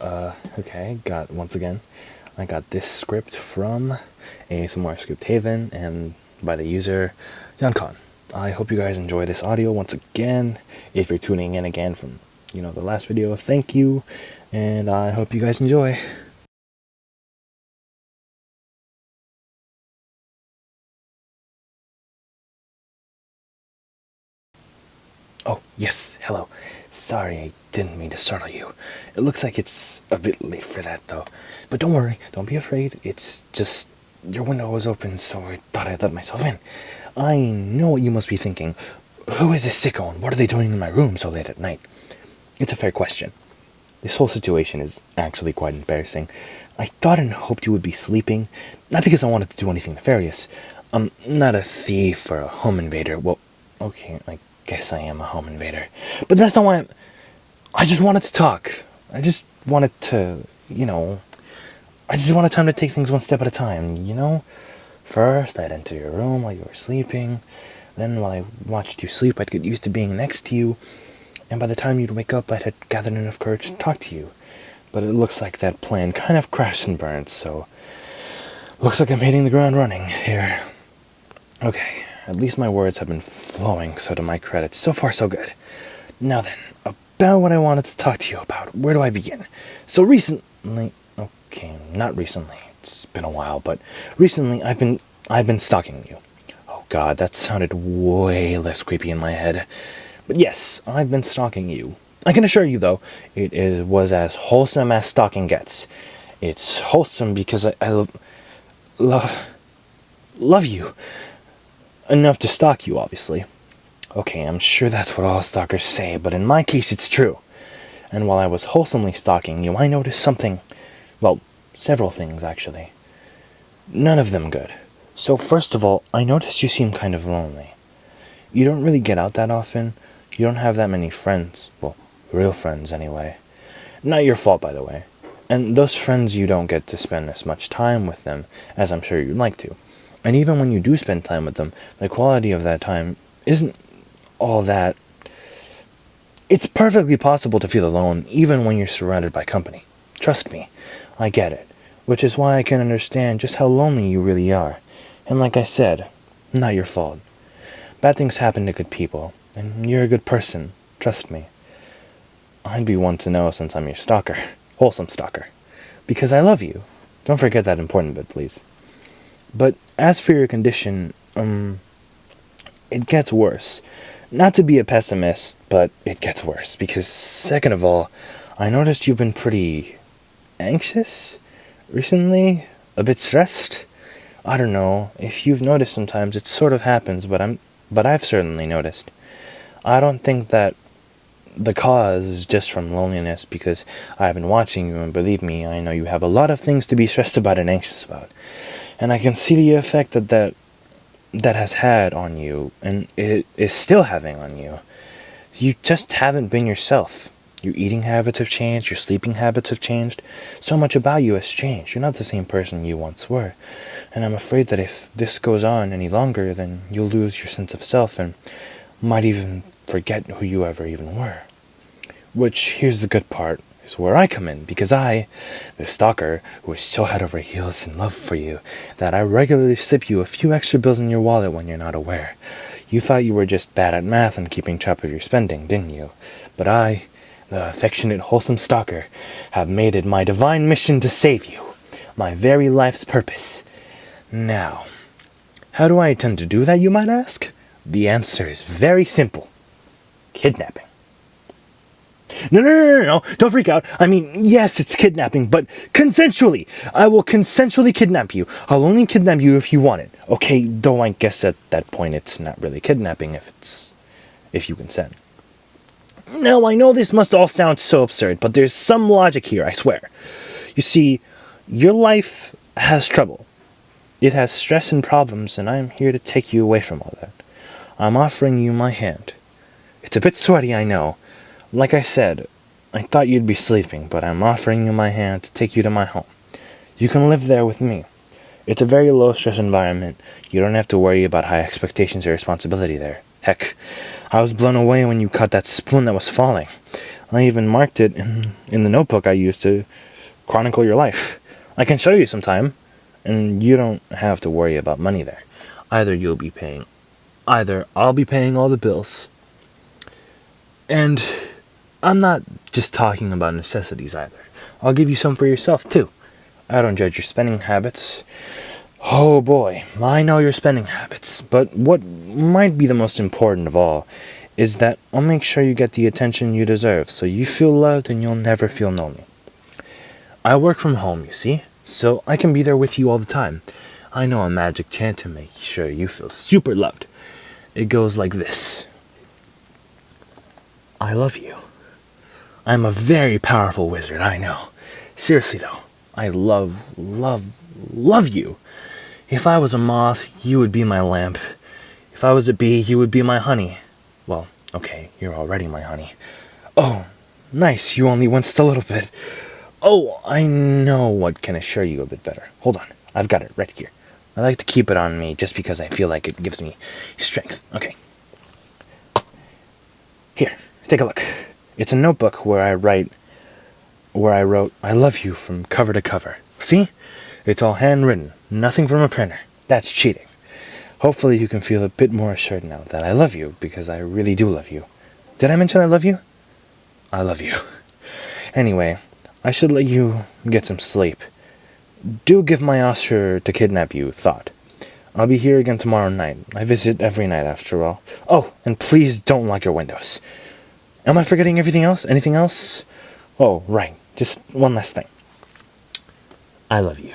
Okay, I got this script from ASMR Script Haven and by the user Yankon. I hope you guys enjoy this audio once again. If you're tuning in again from, the last video, thank you, and I hope you guys enjoy. Oh, yes, hello. Sorry, I didn't mean to startle you. It looks like it's a bit late for that, though. But don't worry, don't be afraid. It's just your window was open, so I thought I'd let myself in. I know what you must be thinking. Who is this sicko and what are they doing in my room so late at night? It's a fair question. This whole situation is actually quite embarrassing. I thought and hoped you would be sleeping, not because I wanted to do anything nefarious. I'm not a thief or a home invader. Well, okay, I guess I am a home invader. But that's not why I just wanted to talk. I just wanted to, I just wanted time to take things one step at a time. First, I'd enter your room while you were sleeping. Then, while I watched you sleep, I'd get used to being next to you. And by the time you'd wake up, I'd had gathered enough courage to talk to you. But it looks like that plan kind of crashed and burned, so looks like I'm hitting the ground running here. Okay, at least my words have been flowing, so to my credit, so far so good. Now then, about what I wanted to talk to you about. Where do I begin? So recently, okay, not recently, it's been a while, but recently I've been stalking you. Oh god, that sounded way less creepy in my head. But yes, I've been stalking you. I can assure you, though, was as wholesome as stalking gets. It's wholesome because I love you. Enough to stalk you, obviously. Okay, I'm sure that's what all stalkers say, but in my case it's true. And while I was wholesomely stalking you, I noticed something, well, several things actually. None of them good. So first of all, I noticed you seem kind of lonely. You don't really get out that often. You don't have that many friends. Well, real friends anyway. Not your fault, by the way. And those friends, you don't get to spend as much time with them as I'm sure you'd like to. And even when you do spend time with them, the quality of that time isn't all that. It's perfectly possible to feel alone even when you're surrounded by company. Trust me, I get it. Which is why I can understand just how lonely you really are. And like I said, not your fault. Bad things happen to good people, and you're a good person, trust me. I'd be one to know since I'm your stalker. Wholesome stalker. Because I love you. Don't forget that important bit, please. But as for your condition, it gets worse. Not to be a pessimist, but it gets worse. Because second of all, I noticed you've been pretty anxious recently, a bit stressed. I don't know, if you've noticed sometimes, it sort of happens, but I've certainly noticed. I don't think that the cause is just from loneliness, because I've been watching you, and believe me, I know you have a lot of things to be stressed about and anxious about. And I can see the effect that has had on you, and it is still having on you. You just haven't been yourself. Your eating habits have changed, your sleeping habits have changed. So much about you has changed. You're not the same person you once were. And I'm afraid that if this goes on any longer, then you'll lose your sense of self and might even forget who you ever even were. Which, here's the good part, is where I come in, because I, the stalker, who is so head over heels in love for you, that I regularly slip you a few extra bills in your wallet when you're not aware. You thought you were just bad at math and keeping track of your spending, didn't you? But I, the affectionate, wholesome stalker, have made it my divine mission to save you. My very life's purpose. Now, how do I intend to do that, you might ask? The answer is very simple. Kidnapping. No, don't freak out. I mean, yes, it's kidnapping, but consensually. I will consensually kidnap you. I'll only kidnap you if you want it. Okay, though I guess at that point it's not really kidnapping if you consent. Now, I know this must all sound so absurd, but there's some logic here, I swear. You see, your life has trouble. It has stress and problems, and I'm here to take you away from all that. I'm offering you my hand. It's a bit sweaty, I know. Like I said, I thought you'd be sleeping, but I'm offering you my hand to take you to my home. You can live there with me. It's a very low-stress environment. You don't have to worry about high expectations or responsibility there. Heck, I was blown away when you caught that spoon that was falling. I even marked it in the notebook I used to chronicle your life. I can show you sometime, and you don't have to worry about money there. Either I'll be paying all the bills. And I'm not just talking about necessities either. I'll give you some for yourself too. I don't judge your spending habits. Oh boy, I know your spending habits, but what might be the most important of all is that I'll make sure you get the attention you deserve, so you feel loved and you'll never feel lonely. I work from home, you see, so I can be there with you all the time. I know a magic chant to make sure you feel super loved. It goes like this. I love you. I'm a very powerful wizard, I know. Seriously though, I love you. If I was a moth, you would be my lamp. If I was a bee, you would be my honey. Well, okay, you're already my honey. Oh, nice, you only winced a little bit. Oh, I know what can assure you a bit better. Hold on, I've got it right here. I like to keep it on me just because I feel like it gives me strength. Okay. Here, take a look. It's a notebook where I wrote, I love you from cover to cover. See? It's all handwritten, nothing from a printer. That's cheating. Hopefully you can feel a bit more assured now that I love you, because I really do love you. Did I mention I love you? I love you. Anyway, I should let you get some sleep. Do give my offer to kidnap you thought. I'll be here again tomorrow night. I visit every night after all. Oh, and please don't lock your windows. Am I forgetting everything else? Anything else? Oh, right. Just one last thing. I love you.